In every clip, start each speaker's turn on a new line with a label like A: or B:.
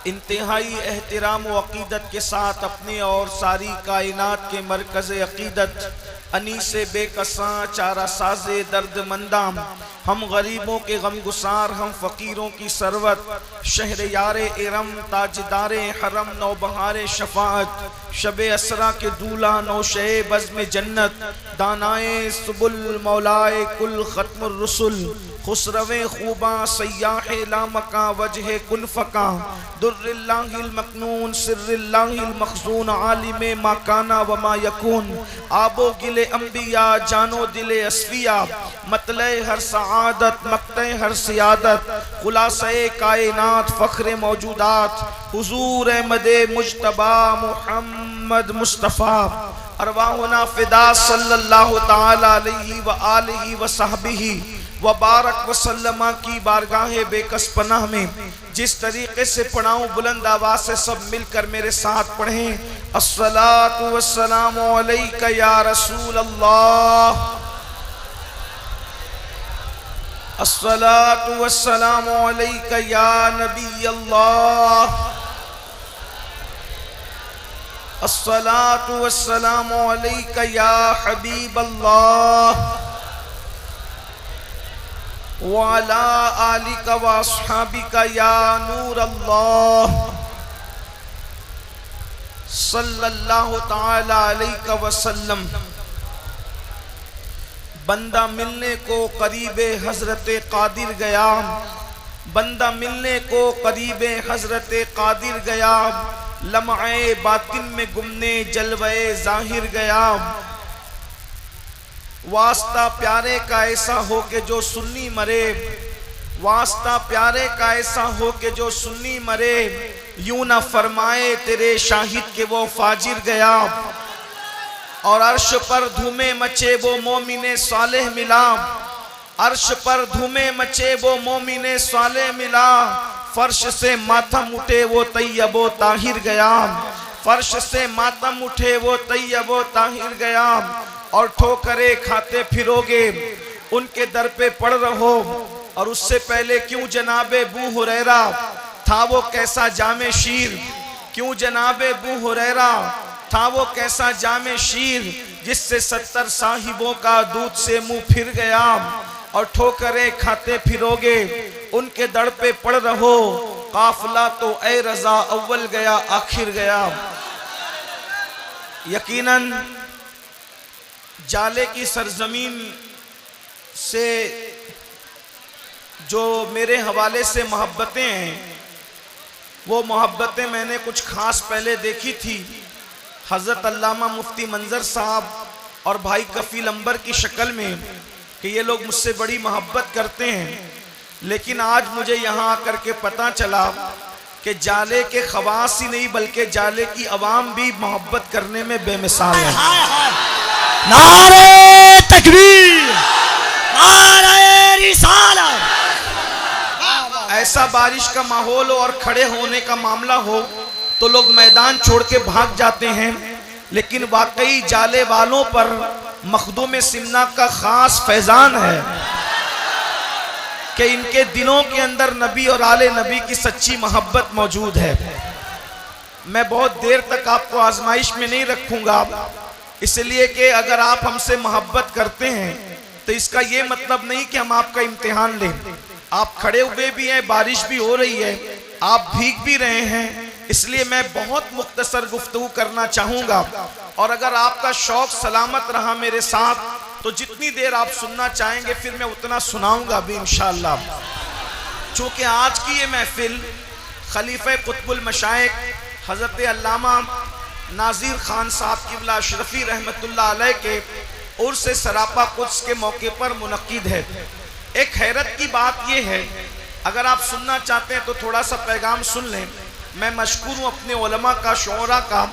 A: انتہائی احترام و عقیدت کے ساتھ اپنے اور ساری کائنات کے مرکز عقیدت انیس بے کساں چارہ ساز درد مندام، ہم غریبوں کے غم گسار، ہم فقیروں کی ثروت، شہر یار ارم، تاجدار حرم، نوبہار شفاعت، شب اسرا کے دولہ، نوشے بزم جنت، دانائے سبل، مولائے کل، ختم الرسل، خسروِ خوباں، سیاح لامکاں، وجہ کن فکاں، در اللہ المکنون، سر اللہ المخزون، عالم ما کانا وما یکون، آب و گل انبیاء، جان و دل اصفیاء، مطلع ہر سعادت، مقطع ہر سیادت، خلاصہ کائنات، فخر موجودات، حضور احمد مجتبی محمد مصطفیٰ، ارواحنا فدا صلی اللہ تعالی علیہ وآلہ وصحبہ وبارک وسلم کی بارگاہ بے کس پناہ میں جس طریقے سے پڑھاؤں بلند آواز سے سب مل کر میرے ساتھ پڑھیں۔ الصلاۃ والسلام علیک یا رسول اللہ، الصلاۃ والسلام علیک یا نبی اللہ، الصلاۃ والسلام علیک یا حبیب اللہ، وعلى آلك وأصحابك يا نور الله صلی اللہ تعالی علیہ وسلم۔ بندہ ملنے کو قریب حضرت قادر گیا، بندہ ملنے کو قریب حضرت قادر گیا، لمعے باطن میں گمنے جلوے ظاہر گیا، واسطہ پیارے کا ایسا ہو کہ جو سنی مرے، واسطہ پیارے کا ایسا ہو کہ جو سنی مرے، یوں نہ فرمائے تیرے شاہد کہ وہ فاجر گیا، اور عرش پر دھومے مچے وہ مومن صالح ملا، عرش پر دھومے مچے وہ مومن صالح ملا، فرش سے ماتم اٹھے وہ طیب و طاہر گیا، فرش سے ماتم اٹھے وہ طیب و طاہر گیا، اور ٹھوکرے کھاتے پھرو گے ان کے در پہ پڑ رہو، اور اس سے پہلے کیوں جناب ابو ہریرہ تھا وہ کیسا جامع شیر، کیوں جناب ابو ہریرہ تھا وہ کیسا جامع شیر، جس سے 70 صاحبوں کا دودھ سے منہ پھر گیا، اور ٹھوکرے کھاتے پھرو گے ان کے در پہ پڑ رہو، قافلہ تو اے رضا اول گیا آخر گیا۔ یقیناً جالے کی سرزمین سے جو میرے حوالے سے محبتیں ہیں، وہ محبتیں میں نے کچھ خاص پہلے دیکھی تھی، حضرت علامہ مفتی منظر صاحب اور بھائی کفیل انبر کی شکل میں، کہ یہ لوگ مجھ سے بڑی محبت کرتے ہیں، لیکن آج مجھے یہاں آ کر کے پتہ چلا کہ جالے کے خواص ہی نہیں بلکہ جالے کی عوام بھی محبت کرنے میں بے مثال ہے۔
B: نعرہ تکبیر، نعرہ رسالت۔
A: ایسا بارش کا ماحول ہو اور کھڑے ہونے کا معاملہ ہو تو لوگ میدان چھوڑ کے بھاگ جاتے ہیں، لیکن واقعی جالے والوں پر مخدوم سمنا کا خاص فیضان ہے کہ ان کے دلوں کے اندر نبی اور آل نبی کی سچی محبت موجود ہے۔ میں بہت دیر تک آپ کو آزمائش میں نہیں رکھوں گا، اس لیے کہ اگر آپ ہم سے محبت کرتے ہیں تو اس کا یہ مطلب نہیں کہ ہم آپ کا امتحان لیں۔ آپ کھڑے ہوئے بھی ہیں، بارش بھی ہو رہی ہے، آپ بھیگ بھی رہے ہیں، اس لیے میں بہت مختصر گفتگو کرنا چاہوں گا، اور اگر آپ کا شوق سلامت رہا میرے ساتھ تو جتنی دیر آپ سننا چاہیں گے پھر میں اتنا سناؤں گا بھی انشاءاللہ۔ چونکہ آج کی یہ محفل خلیفہ قطب المشائخ حضرت علامہ ناظر خان صاحب قبلہ اشرفی رحمت اللہ علیہ کے عرس سراپا قدس کے موقع پر منعقد ہے۔ ایک حیرت کی بات یہ ہے، اگر آپ سننا چاہتے ہیں تو تھوڑا سا پیغام سن لیں۔ میں مشکور ہوں اپنے علماء کا، شعراء کا،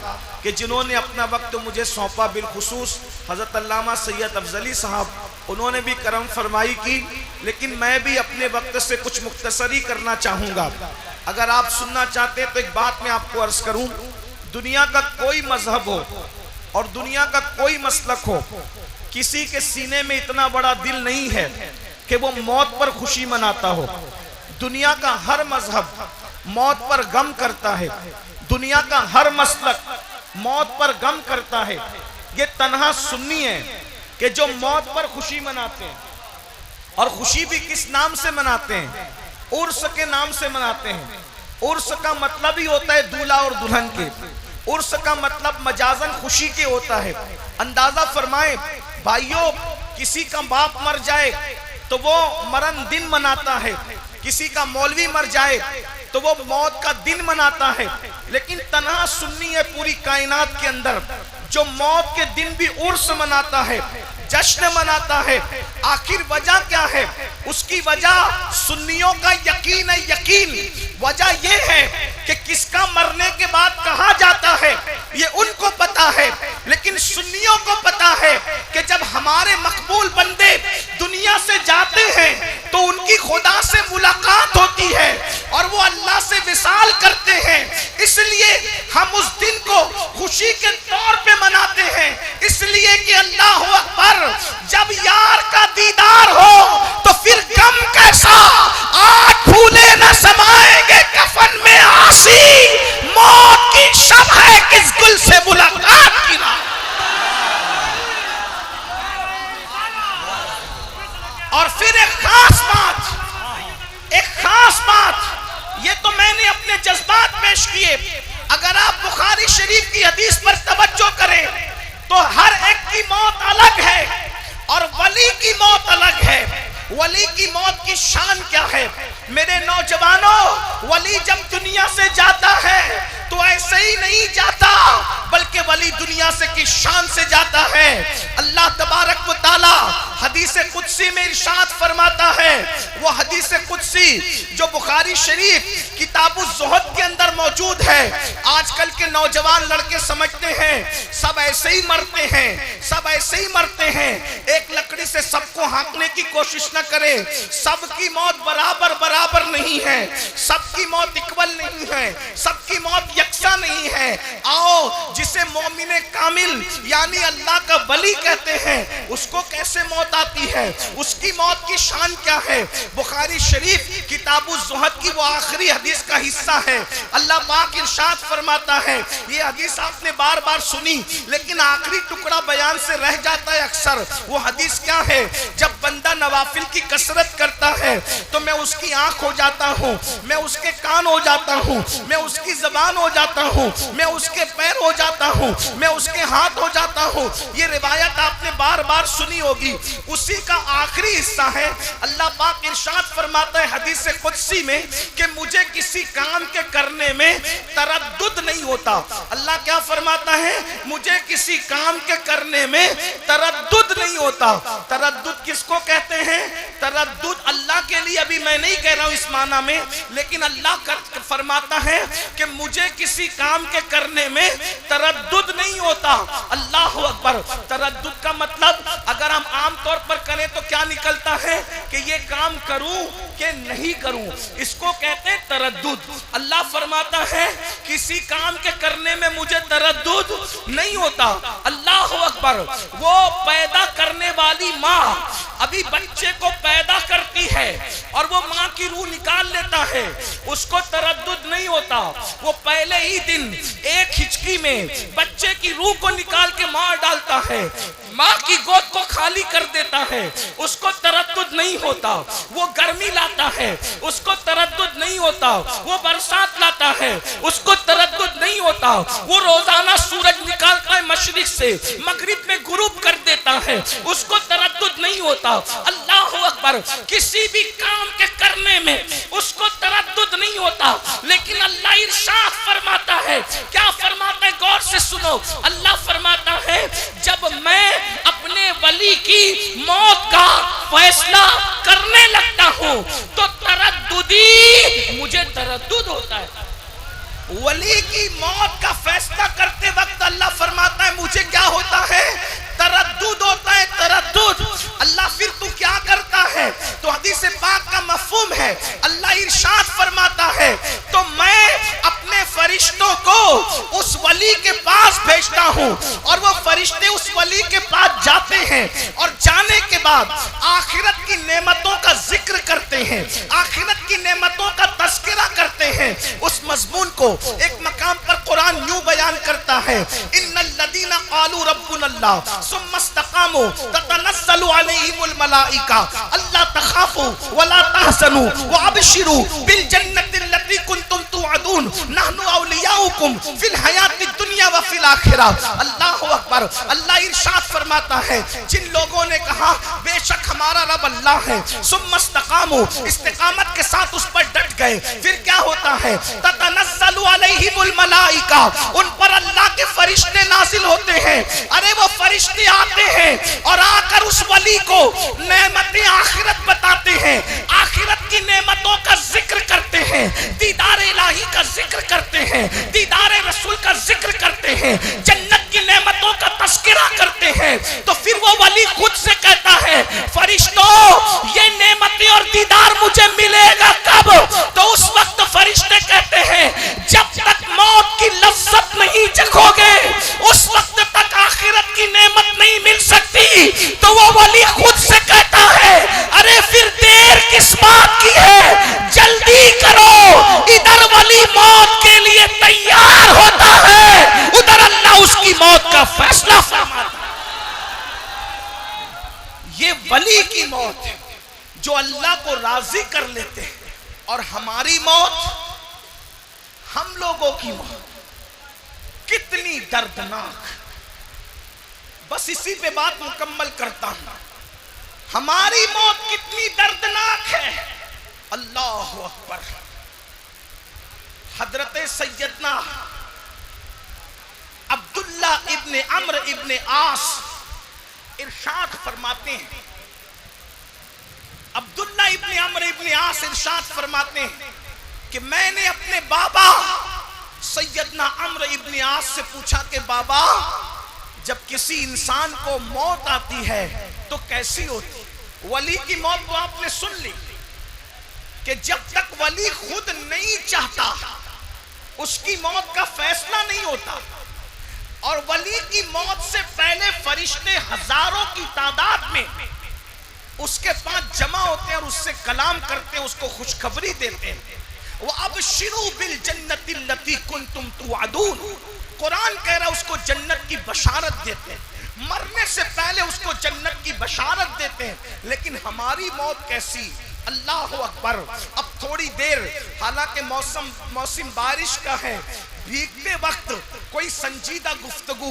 A: کہ جنہوں نے اپنا وقت مجھے سونپا، بالخصوص حضرت علامہ سید افضلی صاحب، انہوں نے بھی کرم فرمائی کی، لیکن میں بھی اپنے وقت سے کچھ مختصری کرنا چاہوں گا۔ اگر آپ سننا چاہتے ہیں تو ایک بات میں آپ کو عرض کروں، دنیا کا کوئی مذہب ہو اور دنیا کا کوئی مسلک ہو، کسی کے سینے میں اتنا بڑا دل نہیں ہے کہ وہ موت پر خوشی مناتا ہو۔ دنیا کا ہر مذہب موت پر غم کرتا ہے، دنیا کا ہر مسلک موت پر غم کرتا ہے، یہ تنہا سنی ہے کہ جو موت پر خوشی مناتے ہیں، اور خوشی بھی کس نام سے مناتے ہیں؟ عرس کے نام سے مناتے ہیں۔ عرس کا مطلب ہی ہوتا ہے دولہا اور دلہن کے، عرس کا مطلب مجازن خوشی کے ہوتا ہے۔ اندازہ فرمائیں بھائیوں، کسی کا باپ مر جائے تو وہ مرن دن مناتا ہے، کسی کا مولوی مر جائے تو وہ موت کا دن مناتا ہے، لیکن تنہا سنی ہے پوری کائنات کے اندر جو موت کے دن بھی عرس مناتا ہے، جشن مناتا ہے۔ آخر وجہ کیا ہے؟ اس کی وجہ سنیوں کا یقین ہے، یقین وجہ یہ ہے کہ کس کا مرنے کے بعد کہاں جاتا ہے یہ ان کو پتا ہے، لیکن سنیوں کو پتا ہے کہ جب ہمارے مقبول بندے دنیا سے جاتے ہیں تو ان کی خدا سے ملاقات ہوتی ہے اور وہ اللہ سے وصال کرتے ہیں، اس لیے ہم اس دن کو خوشی کے طور پہ مناتے ہیں، اس لیے کہ اللہ اکبر، جب یار کا دیدار ہو تو پھر غم کیسا، آج پھولے نہ سمائیں گے کفن میں آسی، موت کی شب ہے کس گل سے ملاقات کی رات۔ اور پھر ایک خاص بات، یہ تو میں نے اپنے جذبات پیش کیے، اگر آپ بخاری شریف کی حدیث پر توجہ کریں تو ہر ایک کی موت الگ ہے اور ولی کی موت الگ ہے۔ ولی کی موت کی شان کیا ہے؟ میرے نوجوانوں، ولی جب دنیا سے جاتا ہے تو ایسے ہی نہیں جاتا، بلکہ ولی دنیا سے کی شان سے جاتا ہے۔ اللہ تبارک و تعالی حدیث قدسی میں ارشاد فرماتا ہے، وہ حدیث قدسی جو بخاری شریف کتاب الزہد کے اندر موجود ہے۔ آج کل کے نوجوان لڑکے سمجھتے ہیں سب ایسے ہی مرتے ہیں، سب ایسے ہی مرتے ہیں، ایک لکڑی سے سب کو ہانکنے کی کوشش نہ کرے، سب کی موت برابر نہیں ہے، سب کی موت اکول نہیں ہے، سب کی موت یکساں نہیں ہے۔ آؤ جسے مومن کامل یعنی اللہ کا ولی کہتے ہیں، اس کو کیسے موت آتی ہے، اس کی موت کی شان کیا ہے؟ بخاری شریف کتاب الزہد کی وہ آخری حدیث کا حصہ ہے۔ اللہ پاک ارشاد فرماتا ہے، یہ حدیث آپ نے بار بار سنی لیکن آخری ٹکڑا بیان سے رہ جاتا ہے اکثر۔ وہ حدیث کیا ہے؟ جب بندہ نوافل کی کثرت کرتا ہے تو میں اس کی آنکھ ہو جاتا ہوں، میں اس کے کان ہو جاتا ہوں، میں اس کی زبان ہو جاتا ہوں، میں اس کے پیر ہو جاتا ہوں، میں اس کے ہاتھ ہو جاتا ہوں۔ یہ روایت آپ نے بار بار سنی ہوگی، اسی کا آخری حصہ ہے۔ اللہ پاک ارشاد فرماتا ہے حدیث قدسی میں کہ مجھے کسی کام کے کرنے میں تردد نہیں ہوتا۔ اللہ کیا فرماتا ہے؟ مجھے کسی کام کے کرنے میں تردد نہیں ہوتا۔ تردد کس کو کہتے ہیں؟ تردد اللہ کے لیے ابھی میں نہیں کہہ رہا ہوں اس معنی میں، لیکن اللہ فرماتا ہے کہ مجھے کسی کام کے کرنے میں تردد نہیں ہوتا۔ اللہ اکبر۔ تردد کا مطلب اگر ہم عام طور پر کریں تو کیا نکلتا ہے کہ یہ کام کروں کہ نہیں کروں، اس کو کہتے ہیں تردد۔ اللہ فرماتا ہے کسی کام کے کرنے میں مجھے تردد نہیں ہوتا۔ اللہ اکبر۔ وہ پیدا کرنے والی ماں ابھی بچے کو پیدا کرتی ہے اور وہ ماں کی روح نکال لیتا ہے، اس کو تردد نہیں ہوتا۔ وہ پہلے ہی دن ایک ہچکی میں بچے کی روح کو نکال کے مار ڈالتا ہے، ماں کی گود کو خالی کر دیتا ہے، اس کو تردد نہیں ہوتا۔ وہ گرمی لاتا ہے، اس کو تردد نہیں ہوتا۔ وہ برسات لاتا ہے، اس کو تردد نہیں ہوتا۔ وہ روزانہ سورج نکالتا ہے مشرق سے، مغرب میں غروب کر دیتا ہے، اس کو تردد نہیں ہوتا۔ اللہ اکبر۔ کسی بھی کام کے کرنے میں اس کو تردد نہیں ہوتا، لیکن اللہ ارشاد فرماتا ہے، کیا فرماتا ہے؟ غور سے سنو۔ اللہ فرماتا ہے جب میں اپنے ولی کی موت کا فیصلہ کرنے لگتا ہوں تو ترددی مجھے تردد ہوتا ہے۔ ولی کی موت کا فیصلہ کرتے وقت اللہ فرماتا ہے مجھے کیا ہوتا ہے؟ تردد ہوتا ہے، تردد۔ اللہ پھر تو کیا کرتا ہے؟ تو حدیث پاک کا مفہوم ہے، اللہ ارشاد فرماتا ہے تو میں اپنے فرشتوں کو اس ولی کے پاس بھیجتا ہوں اور وہ فرشتے اس ولی کے پاس جاتے ہیں اور جانے کے بعد آخرت کی نعمتوں کا ذکر کرتے ہیں، آخرت کی نعمتوں کا تذکرہ کرتے ہیں۔ اس مضمون کو ایک مقام پر قرآن یوں بیان کرتا ہے، ان الذین قالوا ربنا اللہ ثم استقاموا تتنزل علیہم الملائکہ الا تخافوا ولا تحزنوا وابشروا بالجنۃ التي کنتم توعدون نحن اولیاؤکم فی الحیاۃ الدنیا وفی الآخرہ۔ اللہ اکبر۔ اللہ ارشاد فرماتا ہے جن لوگوں نے کہا بے شک ہمارا رب اللہ ہے، ثم استقاموا، استقامت کے ساتھ اس پر ڈٹ گئے، پھر کیا ہوتا ہے؟ تتنزل علیہم الملائکہ، ان پر اللہ کے فرشتے نازل ہوتے ہیں۔ ارے وہ فرشتے آتے ہیں اور آ کر اس ولی کو نعمتیں آخرت بتاتے ہیں، آخرت کی نعمتوں کا ذکر کرتے ہیں، دیدار الہی کا ذکر کرتے ہیں، دیدار رسول کا ذکر کرتے ہیں، جنت کی نعمتوں کا تذکرہ کرتے ہیں۔ تو پھر وہ ولی خود سے کہتا ہے فرشتوں یہ نعمتیں اور دیدار مجھے ملے گا کب؟ تو اس وقت فرشتے کہتے ہیں جب تک موت کی لذت نہیں چکھو گے اس وقت تک آخرت کی نعمت نہیں مل سکتی۔ تو وہ ولی خود سے کہتا ہے ارے پھر دیر کس بات کی ہے، جلدی کرو۔ ادھر ولی موت کے لیے تیار ہوتا ہے، ادھر اللہ اس کی موت کا فیصلہ فرماتا ہے۔ یہ ولی کی موت ہے جو اللہ کو راضی کر لیتے ہیں، اور ہماری موت، ہم لوگوں کی موت کتنی دردناک۔ بس اسی پہ بات مکمل کرتا ہوں، ہماری موت کتنی دردناک ہے۔ اللہ اکبر۔ حضرت سیدنا عبداللہ ابن عمرو ابن عاص ارشاد فرماتے ہیں، عبداللہ ابن عمرو ابن عاص ارشاد فرماتے ہیں کہ میں نے اپنے بابا سیدنا عمرو ابن عاص سے پوچھا کہ بابا جب کسی انسان کو موت آتی ہے تو کیسی ہوتی؟ ولی کی موت تو آپ نے سن لی کہ جب تک ولی خود نہیں چاہتا اس کی موت کا فیصلہ نہیں ہوتا، اور ولی کی موت سے پہلے فرشتے ہزاروں کی تعداد میں اس کے پاس جمع ہوتے ہیں اور اس سے کلام کرتے ہیں، اس کو خوشخبری دیتے ہیں۔ وَأَبْشِرُوا بِالْجَنَّةِ الَّتِي كُنْتُمْ تُوعَدُونَ، قرآن کہہ رہا ہے اس کو جنت کی بشارت دیتے ہیں، مرنے سے پہلے اس کو جنت کی بشارت دیتے ہیں۔ لیکن ہماری موت کیسی؟ اللہ اکبر۔ اب تھوڑی دیر، حالانکہ موسم بارش کا ہے، بھیگتے وقت کوئی سنجیدہ گفتگو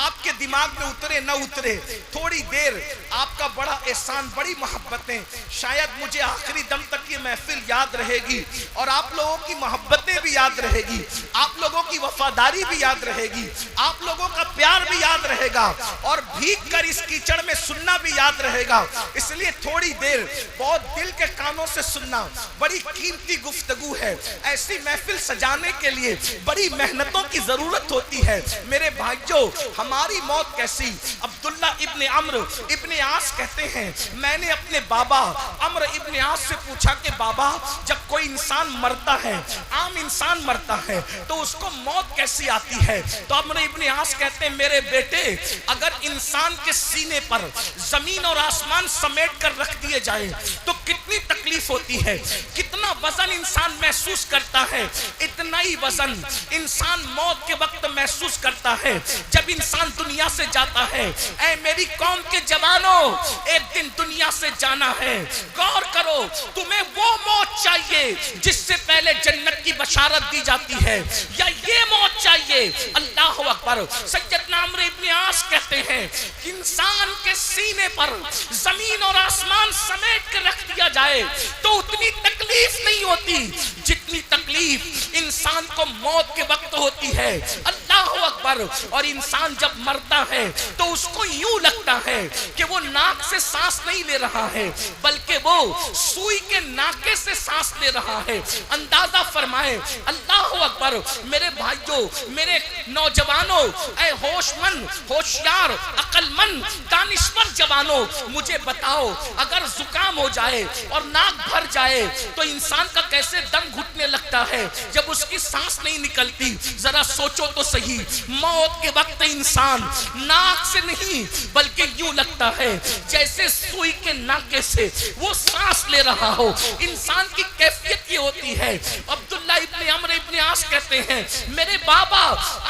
A: آپ کے دماغ میں اترے نہ اترے، تھوڑی دیر آپ کا بڑا احسان، بڑی محبتیں، شاید مجھے آخری دم تک یہ محفل یاد رہے گی، اور آپ لوگوں کی محبتیں بھی یاد رہے گی، آپ لوگوں کی وفاداری بھی یاد رہے گی، آپ لوگوں کا پیار بھی یاد رہے گا، اور بھیگ کر اس کیچڑ میں سننا بھی یاد رہے گا۔ اس لیے تھوڑی دیر بہت دل کے کانوں سے سننا، بڑی قیمتی گفتگو ہے۔ ایسی محفل سجانے کے لیے بڑی محنتوں کی ضرورت ہوتی ہے۔ میرے بھائیوں، ہماری موت کیسی؟ عبداللہ ابن عمرو ابن عاص کہتے ہیں میں نے اپنے بابا عمرو ابن عاص سے پوچھا کہ بابا جب کوئی انسان مرتا ہے، عام انسان مرتا ہے، تو اس کو موت کیسی آتی ہے؟ تو عمرو ابن عاص کہتے ہیں میرے بیٹے اگر انسان کے سینے پر زمین اور آسمان سمیٹ کر رکھ دیے جائے تو کتنی تکلیف ہوتی ہے، کتنا وزن انسان محسوس کرتا ہے، اتنا ہی وزن انسان موت کے وقت محسوس کرتا ہے جب انسان دنیا سے جاتا ہے۔ اے میری قوم کے جوانوں، ایک دن دنیا سے جانا ہے، غور کرو تمہیں وہ موت چاہیے جس سے پہلے جنت کی بشارت دی جاتی ہے، یا یہ موت چاہیے؟ اللہ اکبر۔ سیدنا عمرو ابن عاص کہتے ہیں انسان کے سینے پر زمین اور آسمان سمیٹ کر رکھ دیا جائے تو اتنی تکلیف نہیں ہوتی جتنی تکلیف انسان کو موت کے وقت ہوتی ہے۔ اللہ اکبر۔ اکبر. اور انسان جب مرتا ہے تو اس کو یوں لگتا ہے کہ وہ ناک سے سانس نہیں لے رہا ہے بلکہ وہ سوئی کے ناکے سے سانس لے رہا ہے. اندازہ فرمائے. اللہ اکبر. میرے بھائیوں، میرے نوجوانوں، اے ہوش مند، ہوشیار، عقل مند، دانشور جوانوں، مجھے بتاؤ اگر زکام ہو جائے اور ناک بھر جائے تو انسان کا کیسے دم گھٹنے لگتا ہے جب اس کی سانس نہیں نکلتی. ذرا سوچو تو صحیح. موت کے وقت انسان ناک سے نہیں بلکہ یوں لگتا ہے جیسے سوئی کے ناکے سے وہ سانس لے رہا ہو. انسان کی کیفیت یہ ہوتی ہے. عبداللہ ابن عمرو ابن عاص کہتے ہیں میرے بابا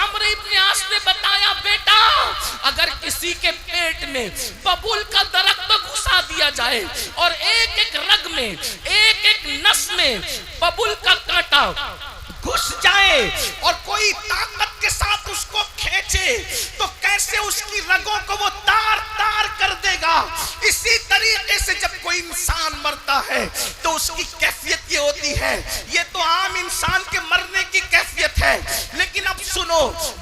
A: عمرو ابن عاص نے بتایا بیٹا اگر کسی کے پیٹ میں ببول کا درخت گھسا دیا جائے اور ایک ایک رگ میں ایک ایک نس میں ببول کا کانٹا گھس جائے اور کوئی طاقت کے ساتھ اس کو کھینچے تو کیسے اس کی رگوں کو وہ تار تار کر دے گا. اسی طریقے سے جب کوئی انسان مرتا ہے تو اس کی کیفیت یہ ہوتی ہے. یہ تو عام انسان کے مرنے کی کیفیت ہے لیکن اب سنو،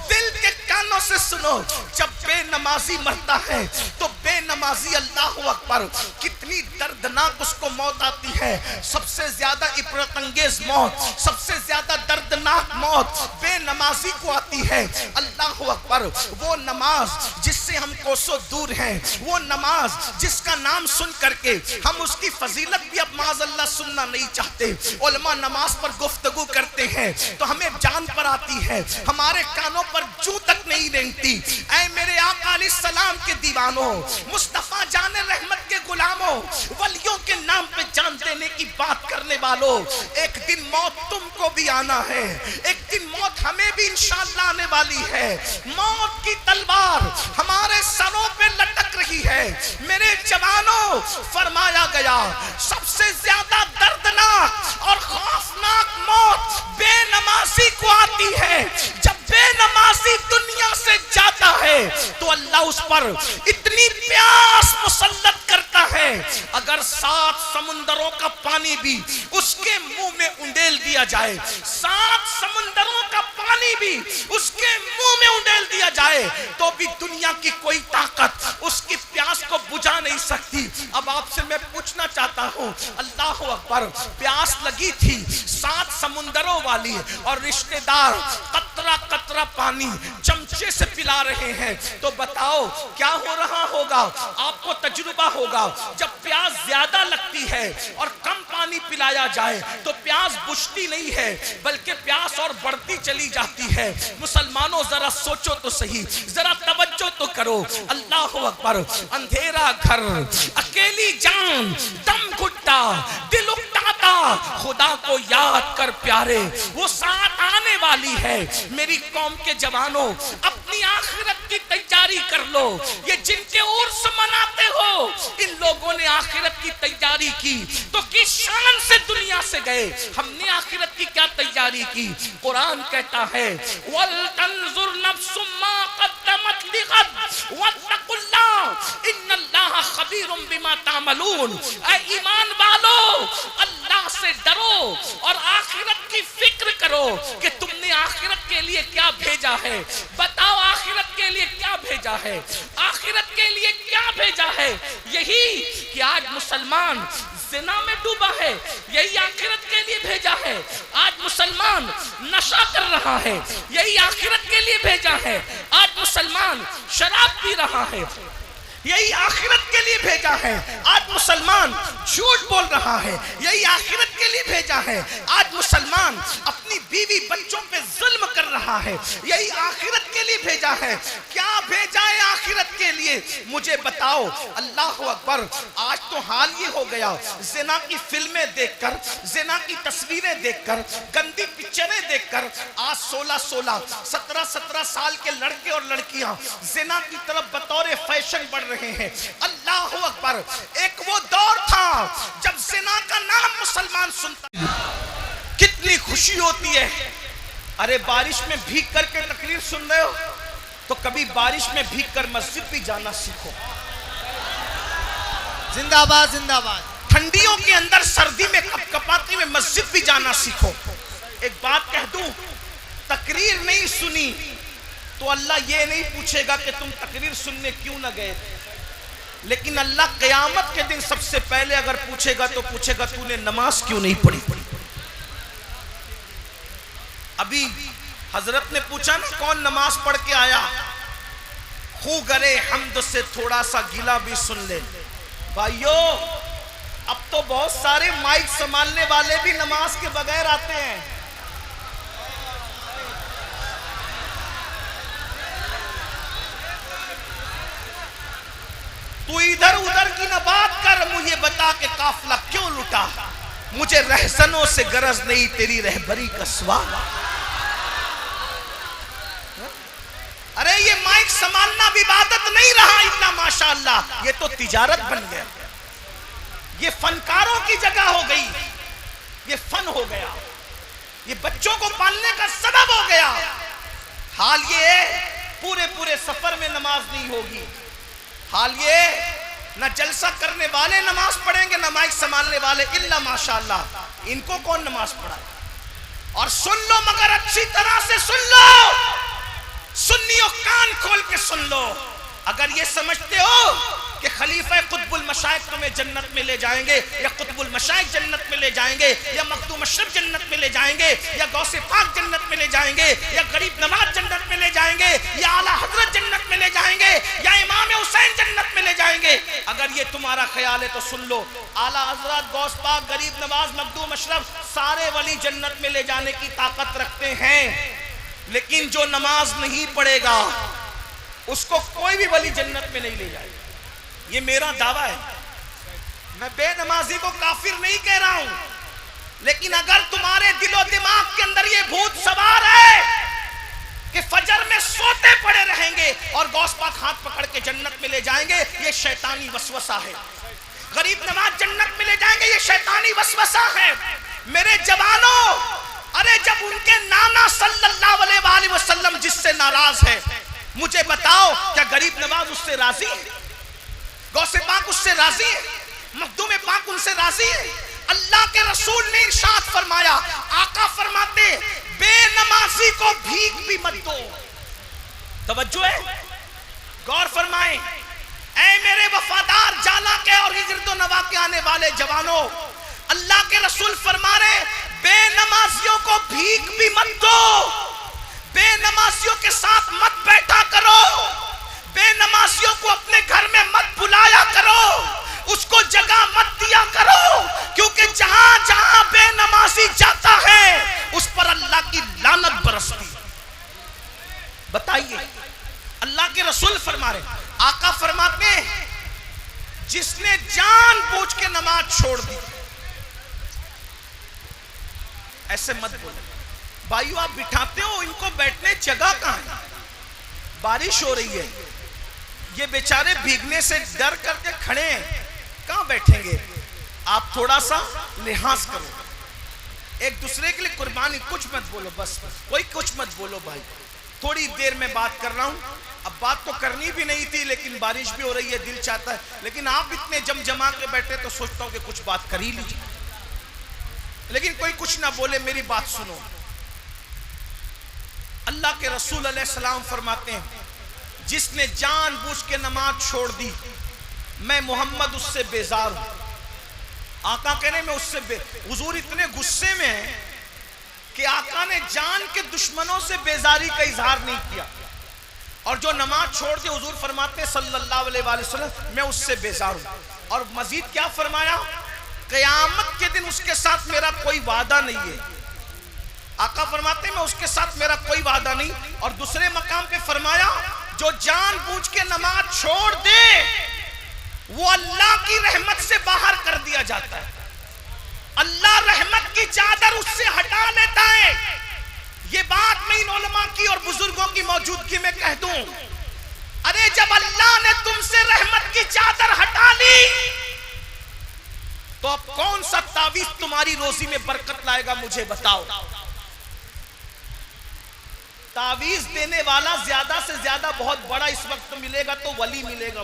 A: دل کے کانوں سے سنو. جب بے نمازی مرتا ہے تو بے نمازی، اللہ اکبر، کتنی دردناک اس کو موت آتی ہے. سب سے زیادہ عبرت انگیز موت، سب سے زیادہ دردناک موت بے نمازی کو آتی ہے. اللہ اکبر. وہ نماز جس سے ہم کوسوں دور ہیں، وہ نماز جس کا نام سن کر کے ہم اس کی فضیلت بھی اب معاذ اللہ سننا نہیں چاہتے. علماء نماز پر گفتگو کرتے ہیں تو ہمیں جان پر آتی ہے، ہمارے کانوں پر جو تک نہیں رینگتی. اے میرے آقا علیہ السلام کے دیوانوں، مصطفیٰ جان رحمت کے غلاموں، ولیوں کے نام پہ جان دینے کی بات کرنے والوں، ایک دن موت تم کو بھی آنا ہے. ایک دن موت ہمیں بھی انشاءاللہ آنے والی ہے. موت کی تلوار ہمارے سروں پہ لٹک رہی ہے. میرے جوانوں، فرمایا گیا سب سے زیادہ دردناک اور خوفناک موت بے نمازی کو آتی ہے. جب بے نمازی دنیا سے جاتا ہے تو اللہ اس پر اتنی پیاس مسلط کرتا ہے اگر 7 سمندروں کا پانی بھی اس کے منہ میں انڈیل دیا جائے، 7 سمندروں کا پانی بھی اس کے منہ میں انڈیل دیا جائے تو بھی دنیا کی کوئی طاقت اس کی پیاس کو بجھا نہیں سکتی. اب آپ سے میں پوچھنا چاہتا ہوں، اللہ اکبر، پیاس لگی تھی 7 سمندروں والی اور رشتہ دار قطرہ قطرہ پانی چمچے سے پلا رہے ہیں تو بتاؤ کیا ہو رہا ہوگا؟ آپ کو تجربہ ہوگا جب پیاس زیادہ لگتی ہے اور کم پانی پلایا جائے تو پیاس بجھتی نہیں ہے بلکہ پیاس اور بڑھتی چلی جاتی ہے. مسلمانوں ذرا سوچو تو صحیح، ذرا توجہ تو کرو. اللہ اکبر. اندھیرا گھر، اکیلی جان، دم گھٹتا، دل اکتاتا، خدا کو یاد کر پیارے، وہ ساتھ آنے والی ہے. میری قوم کے جوانوں، اپنی آخرت کی تیاری کر لو. یہ جن کے عرس مناتے ہو، ان لوگوں نے آخرت کی تیاری کی تو کس شان سے دنیا سے گئے. ہم نے آخرت کی کیا تیاری کی؟ قرآن کہتا ہے وَلْتَنْظُرْ نَفْسٌ مَا قَدَّمَتْ لِغَدٍ وَاتَّقُوا اللَّهَ إِنَّ اللَّهَ خَبِيرٌ بِمَا تَعْمَلُونَ. اے ایمان والو، اللہ سے ڈرو اور آخرت کی فکر کرو کہ تم نے آخرت کے لیے کیا بھیجا ہے. بتاؤ آخرت کے لیے کیا بھیجا ہے؟ آخرت کے لیے کیا بھیجا ہے؟ یہی کہ آج مسلمان زنا میں ڈوبا ہے، یہی آخرت کے لیے بھیجا ہے. آج مسلمان نشہ کر رہا ہے، یہی آخرت کے لیے بھیجا ہے. آج مسلمان شراب پی رہا ہے، یہی آخرت کے لیے بھیجا ہے. آج مسلمان جھوٹ بول رہا ہے، یہی آخرت کے لیے بھیجا ہے. آج مسلمان اپنی بیوی بچوں پہ ظلم کر رہا ہے، یہی آخرت کے لیے بھیجا ہے. کیا بھیجا ہے آخرت کے لیے؟ مجھے بتاؤ. اللہ اکبر. آج تو حال یہ ہو گیا، زنا کی فلمیں دیکھ کر، زنا کی تصویریں دیکھ کر، گندی پکچریں دیکھ کر آج 16 17 سال کے لڑکے اور لڑکیاں زنا کی طرف بطور فیشن بڑھ رہے ہیں. اللہ اکبر. ایک وہ دور تھا جب زنا کا نام مسلمان سنتا کتنی خوشی ہوتی ہے. ارے بارش میں بھیگ کر کے تقریر سن رہے ہو تو کبھی بارش میں بھیگ کر مسجد بھی جانا سیکھو.
B: زندہ باد، زندہ باد.
A: ٹھنڈیوں کے اندر سردی میں کپ کپاتی میں مسجد بھی جانا سیکھو. ایک بات کہہ دوں، تقریر نہیں سنی تو اللہ یہ نہیں پوچھے گا کہ تم تقریر سننے کیوں نہ گئے، لیکن اللہ قیامت کے دن سب سے پہلے اگر پوچھے گا تو پوچھے گا تو نے نماز کیوں نہیں پڑھی۔ ابھی حضرت نے پوچھا نا کون نماز پڑھ کے آیا، خو گرے حمد سے تھوڑا سا گلا بھی سن لے۔ بھائیو اب تو بہت سارے مائک سنبھالنے والے بھی نماز کے بغیر آتے ہیں۔ تو ادھر ادھر کی نہ بات کر، مجھے بتا کہ قافلہ کیوں لٹا، مجھے رہزنوں سے غرض نہیں تیری رہبری کا سوال۔ ارے یہ مائک سنبھالنا بھی عبادت نہیں رہا، اتنا ماشاءاللہ یہ تو تجارت بن گیا، یہ فنکاروں کی جگہ ہو گئی، یہ فن ہو گیا، یہ بچوں کو پالنے کا سبب ہو گیا۔ حال یہ ہے پورے سفر میں نماز نہیں ہوگی، حال یہ نہ جلسہ کرنے والے نماز پڑھیں گے نہ مائک سنبھالنے والے، الا ماشاءاللہ ان کو کون نماز پڑھائے۔ اور سن لو مگر اچھی طرح سے سن لو، سنیوں کان کھول کے سن لو، اگر یہ سمجھتے ہو کہ خلیفہ قطب المشائخ تمہیں جنت میں لے جائیں گے، یا قطب المشائخ جنت میں لے جائیں گے، یا مخدوم اشرف جنت میں لے جائیں گے، یا غوث پاک جنت میں لے جائیں گے، یا غریب نواز جنت میں لے جائیں گے، یا اعلیٰ حضرت جنت میں لے جائیں گے، یا امام حسین جنت میں لے جائیں گے، اگر یہ تمہارا خیال ہے تو سن لو، اعلیٰ حضرت، غوث پاک، غریب نواز، مخدوم اشرف سارے ولی جنت میں لے جانے کی طاقت رکھتے ہیں، لیکن جو نماز نہیں پڑھے گا اس کو کوئی بھی ولی جنت میں نہیں لے جائے گا۔ یہ میرا دعویٰ ہے، میں بے نمازی کو کافر نہیں کہہ رہا ہوں، لیکن اگر تمہارے دل و دماغ کے اندر یہ بھوت سوار ہے کہ فجر میں سوتے پڑے رہیں گے اور غوث پاک ہاتھ پکڑ کے جنت میں لے جائیں گے، یہ شیطانی وسوسہ ہے۔ غریب نواز جنت میں لے جائیں گے، یہ شیطانی وسوسہ ہے۔ میرے جوانوں، ارے جب ان کے نانا صلی اللہ علیہ وآلہ وسلم جس سے ناراض ہے، مجھے بتاؤ کیا غریب نواز اس سے راضی ہے؟ غوث پاک اس سے راضی ہے؟ مخدوم پاک ان سے راضی ہے؟ اللہ کے رسول نے ارشاد فرمایا، آقا فرماتے بے نمازی کو بھیک بھی مت دو۔ توجہ ہے، غور فرمائیں، اے میرے وفادار جالا کے اور ہجرت و نوا کے آنے والے جوانوں، اللہ کے رسول فرما رہے بے نمازیوں کو بھیک بھی مت دو، بے نمازیوں کے ساتھ مت بیٹھا کرو، بے نمازیوں کو اپنے گھر میں مت بلایا کرو، اس کو جگہ مت دیا کرو، کیونکہ جہاں جہاں بے نمازی جاتا ہے اس پر اللہ کی لعنت برستی۔ بتائیے، اللہ کے رسول فرما رہے، آقا فرماتے ہیں جس نے جان بوجھ کے نماز چھوڑ دی، ایسے مت بولو بھائیو، آپ بٹھاتے ہو ان کو بیٹھنے جگہ کہاں ہے؟ بارش ہو رہی ہے، یہ بیچارے بھیگنے سے ڈر کر کے کھڑے ہیں، کہاں بیٹھیں گے؟ آپ تھوڑا سا لحاظ کرو، ایک دوسرے کے لیے قربانی، کچھ مت بولو، بس کوئی کچھ مت بولو بھائی، تھوڑی دیر میں بات کر رہا ہوں، اب بات تو کرنی بھی نہیں تھی لیکن بارش بھی ہو رہی ہے، دل چاہتا ہے، لیکن آپ اتنے جمع کے بیٹھے تو سوچتا ہوں کہ کچھ بات کر ہی لیجیے، لیکن کوئی کچھ نہ بولے، میری بات سنو۔ اللہ کے رسول علیہ السلام فرماتے ہیں جس نے جان بوجھ کے نماز چھوڑ دی، میں محمد اس سے بیزار ہوں۔ آقا کہنے میں اس سے حضور اتنے غصے میں ہیں کہ آقا نے جان کے دشمنوں سے بیزاری کا اظہار نہیں کیا، اور جو نماز چھوڑ دے حضور فرماتے ہیں صلی اللہ علیہ وآلہ وسلم میں اس سے بیزار ہوں، اور مزید کیا فرمایا؟ قیامت کے دن اس کے ساتھ میرا کوئی وعدہ نہیں ہے۔ آقا فرماتے ہیں میں اس کے ساتھ میرا کوئی وعدہ نہیں، اور دوسرے مقام پہ فرمایا جو جان بوجھ کے نماز چھوڑ دے وہ اللہ کی رحمت سے باہر کر دیا جاتا ہے، اللہ رحمت کی چادر اس سے ہٹا لیتا ہے۔ یہ بات میں ان علماء کی اور بزرگوں کی موجودگی میں کہہ دوں، ارے جب اللہ نے تم سے رحمت کی چادر ہٹا لی تو اب کون سا تعویذ تمہاری روزی میں برکت لائے گا؟ مجھے بتاؤ۔ تعویذ دینے والا زیادہ سے زیادہ بہت بڑا اس وقت ملے گا تو ولی ملے گا،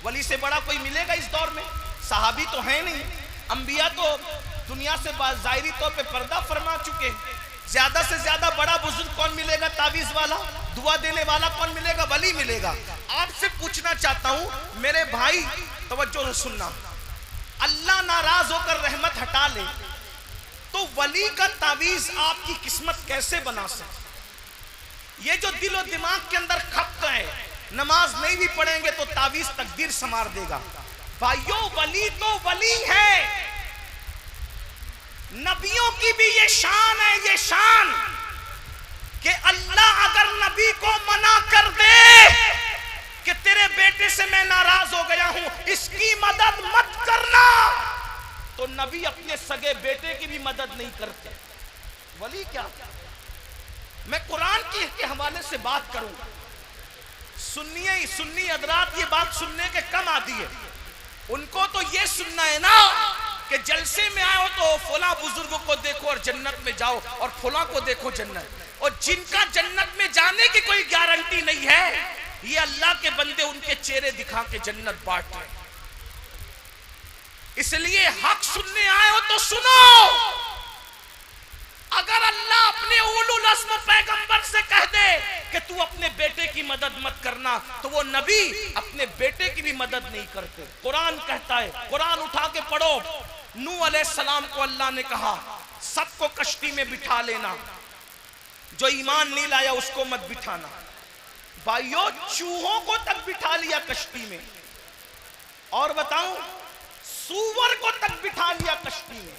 A: ولی سے بڑا کوئی ملے گا اس دور میں؟ صحابی تو ہیں نہیں، انبیاء تو دنیا سے ظاہری طور پہ پردہ فرما چکے، زیادہ سے زیادہ بڑا بزرگ کون ملے گا تعویذ والا؟ دعا دینے والا کون ملے گا؟ ولی ملے گا۔ آپ سے پوچھنا چاہتا ہوں میرے بھائی، توجہ سے سننا، اللہ ناراض ہو کر رحمت ہٹا لے تو ولی کا تعویذ آپ کی قسمت کیسے بنا سکے؟ یہ جو دل و دماغ کے اندر کھپت ہے، نماز نہیں بھی پڑھیں گے تو تعویذ تقدیر سنوار دے گا۔ بھائیو، ولی تو ولی ہے، نبیوں کی بھی یہ شان ہے، یہ شان کہ اللہ اگر نبی کو منع کر دے کہ تیرے بیٹے سے میں ناراض ہو گیا ہوں، اس کی مدد مت کرنا، تو نبی اپنے سگے بیٹے کی بھی مدد نہیں کرتے۔ ولی کیا؟ میں قرآن کے حوالے سے بات کروں، سنی حضرات یہ بات سننے کے کم عادی ہے، ان کو تو یہ سننا ہے نا کہ جلسے میں آئے ہو تو فلاں بزرگوں کو دیکھو اور جنت میں جاؤ، اور فلاں کو دیکھو جنت، اور جن کا جنت میں جانے کی کوئی گارنٹی نہیں ہے، یہ اللہ کے بندے ان کے چہرے دکھا کے جنت بانٹ رہے۔ اس لیے حق سننے آئے ہو تو سنو۔ اگر اللہ اپنے اولو العزم پیغمبر سے کہہ دے کہ تو اپنے بیٹے کی مدد مت کرنا، تو وہ نبی اپنے بیٹے کی بھی مدد نہیں کرتے۔ قرآن کہتا ہے، قرآن اٹھا کے پڑھو، نوح علیہ السلام کو اللہ نے کہا سب کو کشتی میں بٹھا لینا، جو ایمان نہیں لایا اس کو مت بٹھانا۔ بھائیو، چوہوں کو تک بٹھا لیا کشتی میں، اور بتاؤں سور کو تک بٹھا لیا کشتی میں،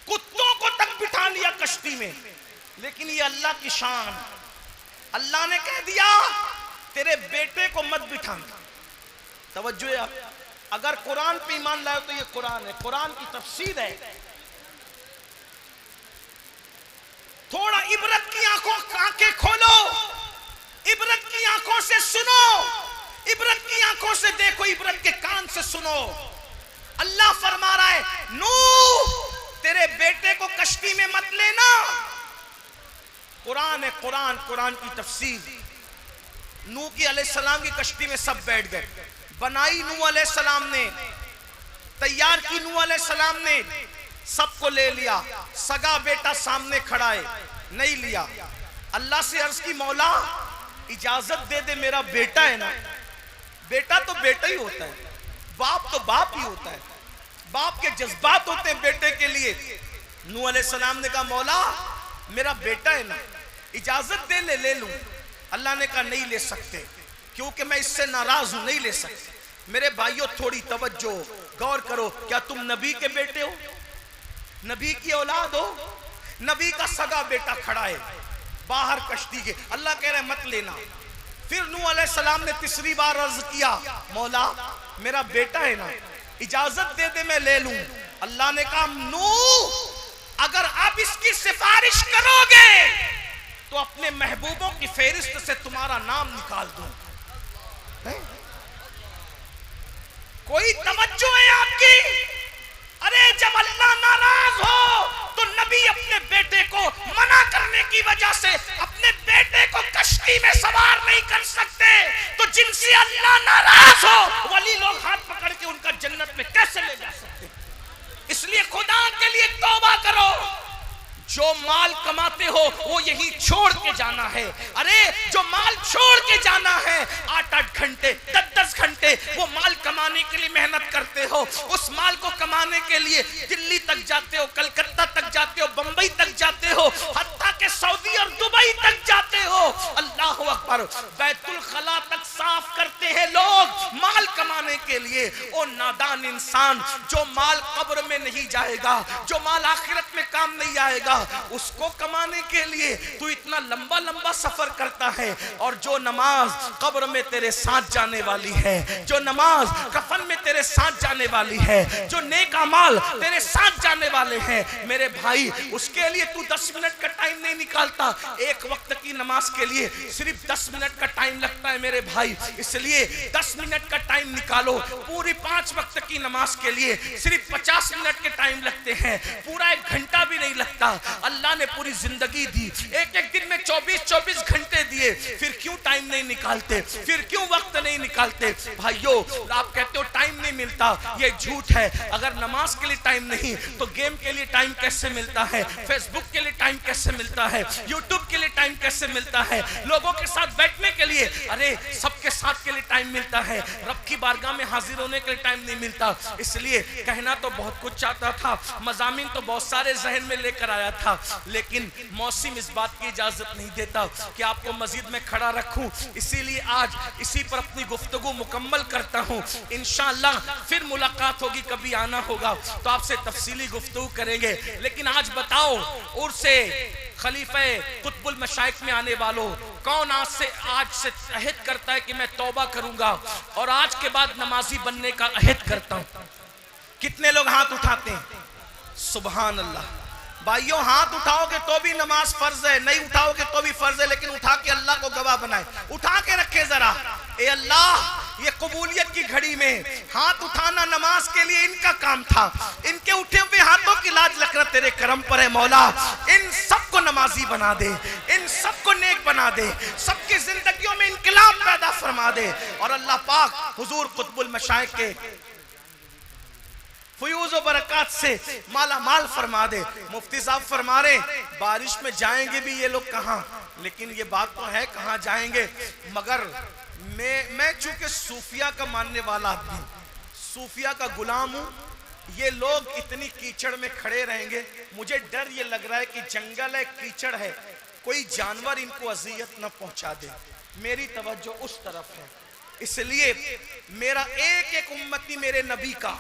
A: کتوں کو تک بٹھا لیا کشتی میں، لیکن یہ اللہ کی شان، اللہ نے کہہ دیا تیرے بیٹے کو مت بٹھانا۔ توجہ ہے، اگر قرآن پہ ایمان لائے تو یہ قرآن ہے، قرآن کی تفسیر ہے۔ تھوڑا عبرت کی آنکھیں کھولو، عبرت کی آنکھوں سے سنو، عبرت کی آنکھوں سے دیکھو، عبرت کے کان سے سنو۔ اللہ فرما رہا ہے نوح تیرے بیٹے کو کشتی میں مت لینا۔ قرآن ہے، قرآن کی تفسیر۔ نوح کی علیہ السلام کی کشتی میں سب بیٹھ گئے، بنائی نوح علیہ السلام نے، تیار کی نوح علیہ السلام نے، سب کو لے لیا، سگا بیٹا سامنے کھڑا ہے، نہیں لیا۔ اللہ سے عرض کی مولا اجازت دے دے، میرا بیٹا ہے نا، بیٹا تو بیٹا ہی ہوتا ہے، باپ تو باپ ہی ہوتا ہے، باپ کے جذبات ہوتے ہیں بیٹے کے لیے۔ نوح علیہ السلام نے کہا مولا میرا بیٹا ہے نا، اجازت دے لے لوں۔ اللہ نے کہا نہیں لے سکتے، کیونکہ میں اس سے ناراض ہوں، نہیں لے سکتے۔ میرے بھائیوں تھوڑی توجہ، غور کرو، کیا تم نبی کے بیٹے ہو؟ نبی کی اولاد ہو؟ نبی کا سگا بیٹا کھڑا ہے باہر کشتی کے، اللہ کہہ رہے مت لینا۔ پھر نوح علیہ السلام نے تیسری بار عرض کیا مولا میرا بیٹا ہے نا، اجازت دے دے میں لے لوں۔ اللہ نے کہا نوح اگر آپ اس کی سفارش کرو گے تو اپنے محبوبوں کی فہرست سے تمہارا نام نکال دوں۔ کوئی توجہ ہے آپ کی؟ ارے جب اللہ ناراض ہو تو نبی اپنے بیٹے کو منع کرنے کی وجہ سے اپنے بیٹے کو کشتی میں سوار نہیں کر سکتے، تو جن سے اللہ ناراض ہو ولی لوگ ہاتھ پکڑ کے ان کا جنت میں کیسے لے جا سکتے؟ اس لیے خدا کے لیے توبہ کرو، جو مال کماتے ہو وہ یہی چھوڑ کے جانا ہے۔ ارے جو مال چھوڑ کے جانا ہے، 8-8 گھنٹے 10-10 گھنٹے وہ مال کمانے کے لیے محنت کرتے ہو، اس مال کو کمانے کے لیے دلی تک جاتے ہو، کلکتہ تک جاتے ہو، بمبئی تک جاتے ہو، حتیٰ کہ سعودی اور دبئی تک جاتے ہو۔ اللہ اکبر، بیت الخلا تک صاف کرتے ہیں لوگ مال کمانے کے لیے۔ او نادان انسان، جو مال قبر میں نہیں جائے گا، جو مال آخرت میں کام نہیں آئے گا، اس کو کمانے کے لیے تو اتنا لمبا لمبا سفر کرتا ہے۔ اور جو نماز قبر میں تیرے ساتھ جانے والی ہے، جو نماز کفن میں تیرے ساتھ جانے والی ہے، جو نیک اعمال تیرے ساتھ جانے والے ہیں، میرے بھائی اس کے لیے تو 10 منٹ کا ٹائم نہیں نکالتا۔ ایک وقت کی نماز کے لیے صرف 10 منٹ کا ٹائم لگتا ہے میرے بھائی، اس لیے 10 منٹ کا ٹائم نکالو۔ پوری 5 وقت کی نماز کے لیے صرف 50 منٹ کے ٹائم لگتے ہیں، پورا 1 گھنٹہ بھی نہیں لگتا۔ اللہ نے پوری زندگی دی، ایک دن میں 24-24 گھنٹے دیے پھر کیوں ٹائم نہیں نکالتے, پھر کیوں وقت نہیں نکالتے؟ بھائیو آپ کہتے ہو ٹائم نہیں ملتا, یہ جھوٹ ہے. اگر نماز کے لیے ٹائم نہیں تو گیم کے لیے ٹائم کیسے ملتا ہے, فیس بک کے لیے ٹائم کیسے ملتا ہے, یوٹیوب کے لیے ٹائم کیسے ملتا ہے, لوگوں کے ساتھ بیٹھنے کے لیے, ارے سب کے ساتھ کے لیے ٹائم ملتا ہے, رب کی بارگاہ میں حاضر ہونے کے لیے ٹائم نہیں ملتا. اس لیے کہنا تو بہت کچھ چاہتا تھا, مضامین تو بہت سارے ذہن میں لے کر آیا تھا, لیکن موسم اس بات کی اجازت نہیں دیتا کہ آپ کو مزید میں کھڑا رکھوں. اسی لیے آج اسی پر اپنی گفتگو مکمل کرتا ہوں. انشاءاللہ پھر ملاقات ہوگی, کبھی آنا ہوگا تو آپ سے تفصیلی گفتگو کریں گے. لیکن آج بتاؤ عرس خلیفہ قطب المشائخ میں آنے والوں, کون آج سے عہد کرتا ہے کہ میں توبہ کروں گا اور آج کے بعد نمازی بننے کا عہد کرتا ہوں؟ کتنے لوگ ہاتھ اٹھاتے ہیں؟ سبحان اللہ. بھائیوں ہاتھ اٹھاؤ گے تو بھی نماز فرض ہے, نہیں اٹھاؤ گے تو بھی فرض ہے, لیکن اٹھا کے اللہ کو گواہ بنائے, اٹھا کے رکھے ذرا. اے اللہ, یہ قبولیت کی گھڑی میں ہاتھ اٹھانا نماز کے لیے ان کا کام تھا, ان کے اٹھے ہوئے ہاتھوں کی لاج رکھنا تیرے کرم پر ہے مولا. ان سب کو نمازی بنا دے, ان سب کو نیک بنا دے, سب کی زندگیوں میں انقلاب پیدا فرما دے, اور اللہ پاک حضور قطب المشائخ کے فیوز و برکات سے مالا مال فرما دے. مفتی صاحب فرما رہے بارش میں جائیں گے بھی یہ لوگ کہاں, لیکن یہ بات تو ہے کہاں جائیں گے, مگر میں چونکہ صوفیہ کا ماننے والا آدمی, صوفیہ کا غلام ہوں, یہ لوگ اتنی کیچڑ میں کھڑے رہیں گے, مجھے ڈر یہ لگ رہا ہے کہ جنگل ہے, کیچڑ ہے, کوئی جانور ان کو اذیت نہ پہنچا دے. میری توجہ اس طرف ہے, اس لیے میرا ایک ایک امتی میرے نبی کا,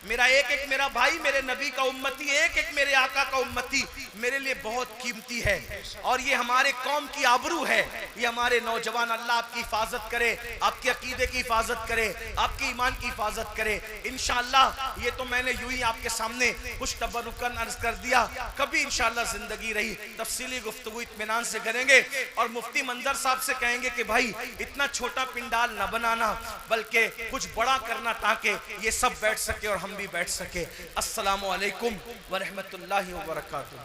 A: میرا ایک ایک میرا بھائی میرے نبی کا امتی, ایک ایک میرے آقا کا امتی میرے لیے بہت قیمتی ہے, اور یہ ہمارے قوم کی آبرو ہے. یہ ہمارے نوجوان, اللہ آپ کی حفاظت کرے, آپ کے عقیدے کی حفاظت کرے, آپ کی ایمان کی حفاظت کرے. انشاءاللہ یہ تو میں نے یوں ہی آپ کے سامنے کچھ تبرکاً عرض کر دیا, کبھی انشاءاللہ زندگی رہی تفصیلی گفتگو اطمینان سے کریں گے, اور مفتی منظر صاحب سے کہیں گے کہ بھائی اتنا چھوٹا پنڈال نہ بنانا, بلکہ کچھ بڑا کرنا تاکہ یہ سب بیٹھ سکے اور ہم بھی بیٹھ سکے. السلام علیکم ورحمۃ اللہ وبرکاتہ.